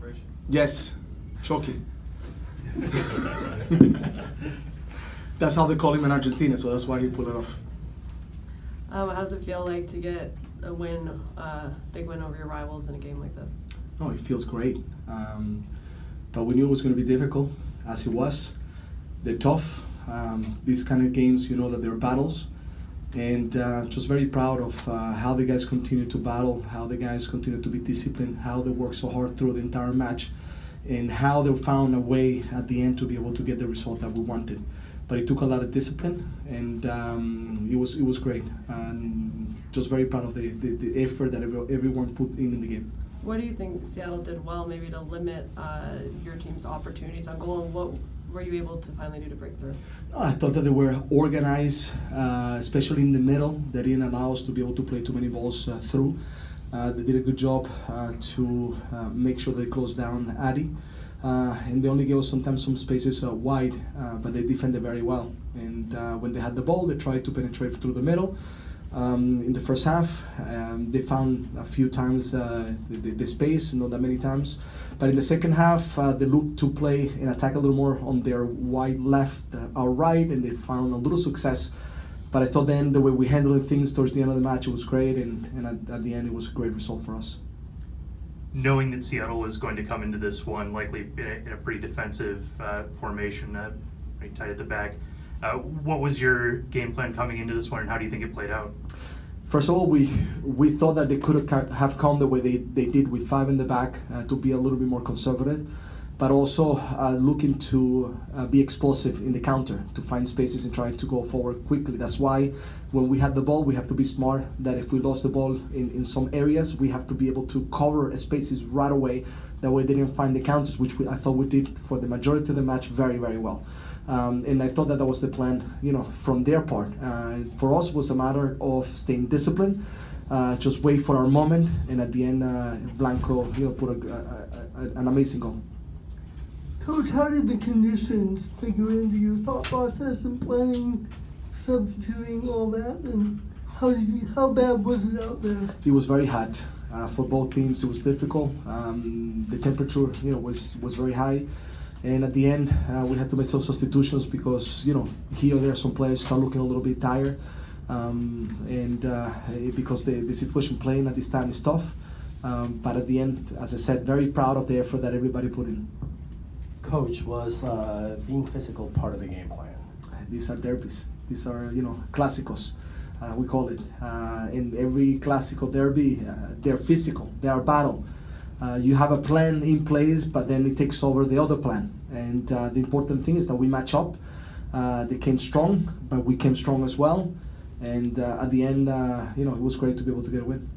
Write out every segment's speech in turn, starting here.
celebration? Yes, choking. That's how they call him in Argentina, so that's why he pulled it off. How does it feel like to get a win, big win over your rivals in a game like this? Oh, it feels great. But we knew it was going to be difficult, as it was. They're tough. These kind of games, you know that they're battles. And just very proud of how the guys continue to battle, how the guys continue to be disciplined, how they work so hard through the entire match, and how they found a way at the end to be able to get the result that we wanted. But it took a lot of discipline, and it was great. And just very proud of the effort that everyone put in the game. What do you think Seattle did well, maybe to limit your team's opportunities on goal, and what were you able to finally do to break through? I thought that they were organized, especially in the middle. They didn't allow us to be able to play too many balls through. They did a good job to make sure they closed down Addy. And they only gave us sometimes some spaces wide, but they defended very well. And when they had the ball, they tried to penetrate through the middle. In the first half, they found a few times the space, not that many times. But in the second half, they looked to play and attack a little more on their wide left, our right, and they found a little success. But I thought then the way we handled things towards the end of the match, it was great, and at the end, it was a great result for us. Knowing that Seattle was going to come into this one likely in a pretty defensive formation, pretty tight at the back, what was your game plan coming into this one, and how do you think it played out? First of all, we thought that they could have come the way they did with 5 in the back, to be a little bit more conservative, but also looking to be explosive in the counter, to find spaces and try to go forward quickly. That's why when we had the ball, we have to be smart, that if we lost the ball in some areas, we have to be able to cover spaces right away. That way they didn't find the counters, which I thought we did for the majority of the match very, very well. And I thought that was the plan, from their part. For us, it was a matter of staying disciplined, just wait for our moment, and at the end, Blanco, put an amazing goal. Coach, how did the conditions figure into your thought process in planning, substituting, all that, and how bad was it out there? It was very hot for both teams. It was difficult. The temperature, was very high. And at the end, we had to make some substitutions because, here or there, some players start looking a little bit tired. Because the situation playing at this time is tough. But at the end, as I said, very proud of the effort that everybody put in. Coach, was being physical part of the game plan? These are derbies. These are, clásicos, we call it. In every clásico derby, they're physical. They are battle. You have a plan in place, but then it takes over the other plan. And the important thing is that we match up. They came strong, but we came strong as well. And at the end, it was great to be able to get a win.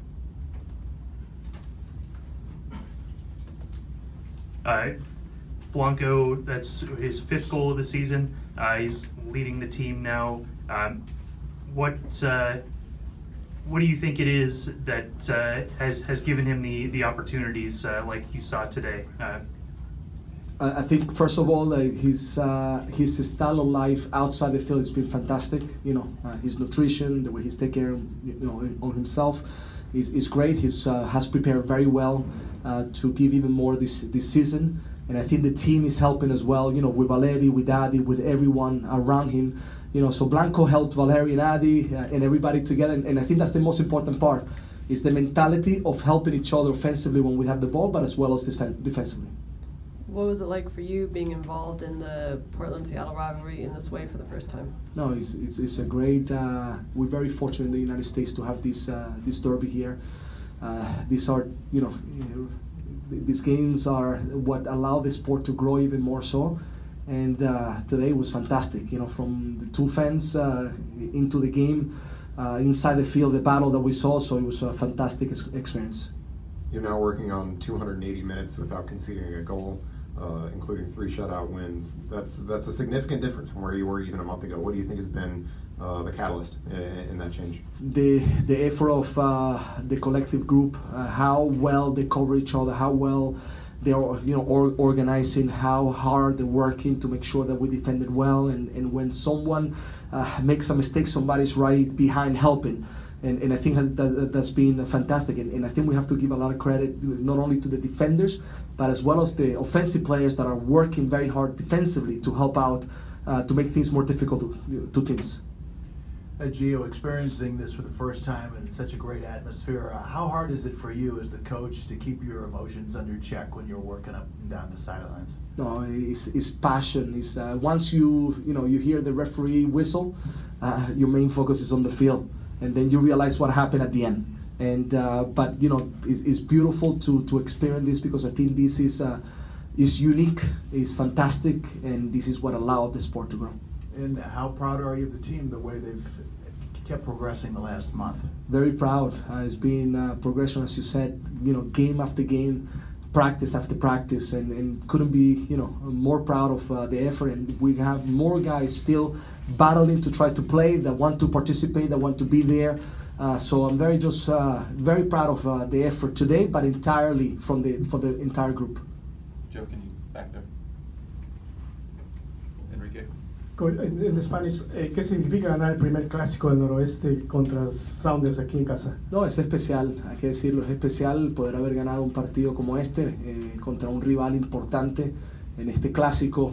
Blanco, that's his 5th goal of the season. He's leading the team now. What do you think it is that has given him the opportunities like you saw today? I think first of all, his style of life outside the field has been fantastic. His nutrition, the way he's taking care of, on himself, is great. He's has prepared very well to give even more this season. And I think the team is helping as well, with Valeri, with Adi, with everyone around him. So Blanco helped Valeri and Adi and everybody together. And I think that's the most important part, is the mentality of helping each other offensively when we have the ball, but as well as defensively. What was it like for you being involved in the Portland-Seattle rivalry in this way for the first time? No, it's a great, we're very fortunate in the United States to have this derby here. These are, these games are what allow the sport to grow even more so. And today was fantastic, from the 2 fans into the game, inside the field, the battle that we saw, so it was a fantastic experience. You're now working on 280 minutes without conceding a goal, including 3 shutout wins. That's a significant difference from where you were even a month ago. What do you think has been the catalyst in that change? The effort of the collective group, how well they cover each other, how well they are organizing, how hard they're working to make sure that we defended well, and when someone makes a mistake, somebody's right behind helping. And I think that's been fantastic. And I think we have to give a lot of credit not only to the defenders, but as well as the offensive players that are working very hard defensively to help out, to make things more difficult to teams. Gio, experiencing this for the first time in such a great atmosphere, how hard is it for you as the coach to keep your emotions under check when you're working up and down the sidelines? No, it's passion. It's once you hear the referee whistle, your main focus is on the field, and then you realize what happened at the end. And but it's beautiful to experience this, because I think this is unique, it's fantastic, and this is what allowed the sport to grow. And how proud are you of the team, the way they've kept progressing the last month? Very proud. It's been progression, as you said, game after game, practice after practice, and couldn't be more proud of the effort. And we have more guys still battling to try to play, that want to participate, that want to be there. So I'm very proud of the effort today, but entirely for the entire group. Joe, can you back there? Enrique. En Spanish, ¿qué significa ganar el primer clásico del noroeste contra Sounders aquí en casa? No, es especial, hay que decirlo, es especial poder haber ganado un partido como este contra un rival importante en este clásico,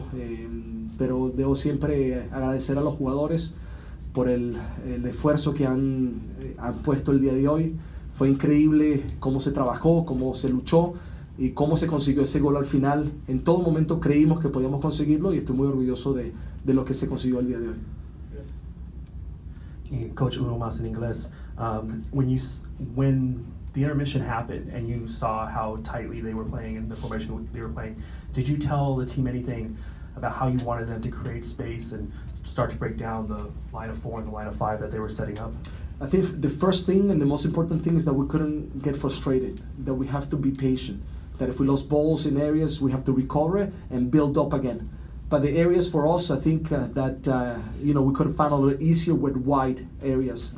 pero debo siempre agradecer a los jugadores por el esfuerzo que han puesto el día de hoy. Fue increíble cómo se trabajó, cómo se luchó y cómo se consiguió ese gol al final. En todo momento creímos que podíamos conseguirlo, y estoy muy orgulloso de lo que se consiguió el día de hoy. Coach, uno más en inglés. When the intermission happened and you saw how tightly they were playing and the formation they were playing, did you tell the team anything about how you wanted them to create space and start to break down the line of 4 and the line of 5 that they were setting up? I think the first thing and the most important thing is that we couldn't get frustrated, that we have to be patient, that if we lost balls in areas, we have to recover and build up again. But the areas for us, I think that we could have found a little easier with wide areas,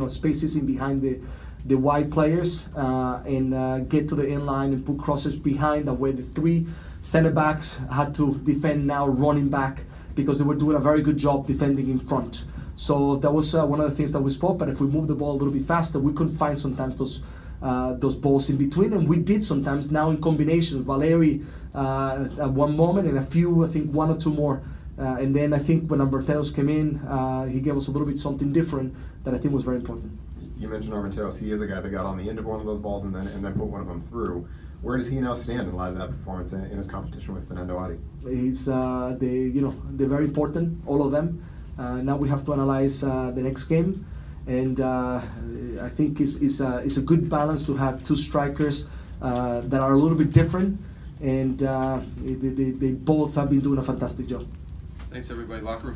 spaces in behind the wide players, and get to the end line and put crosses behind, that way the 3 center backs had to defend now running back, because they were doing a very good job defending in front. So that was one of the things that we spoke. But if we moved the ball a little bit faster, we couldn't find sometimes those balls in between, and we did sometimes now in combination. Valeri at one moment, and a few, I think 1 or 2 more. And then I think when Armenteros came in, he gave us a little bit something different that I think was very important. You mentioned Armenteros. He is a guy that got on the end of one of those balls and then put one of them through. Where does he now stand in light of that performance in his competition with Fernando Adi? They're very important, all of them. Now we have to analyze the next game, and I think it's a good balance to have 2 strikers that are a little bit different, and they both have been doing a fantastic job. Thanks, everybody. Locker room.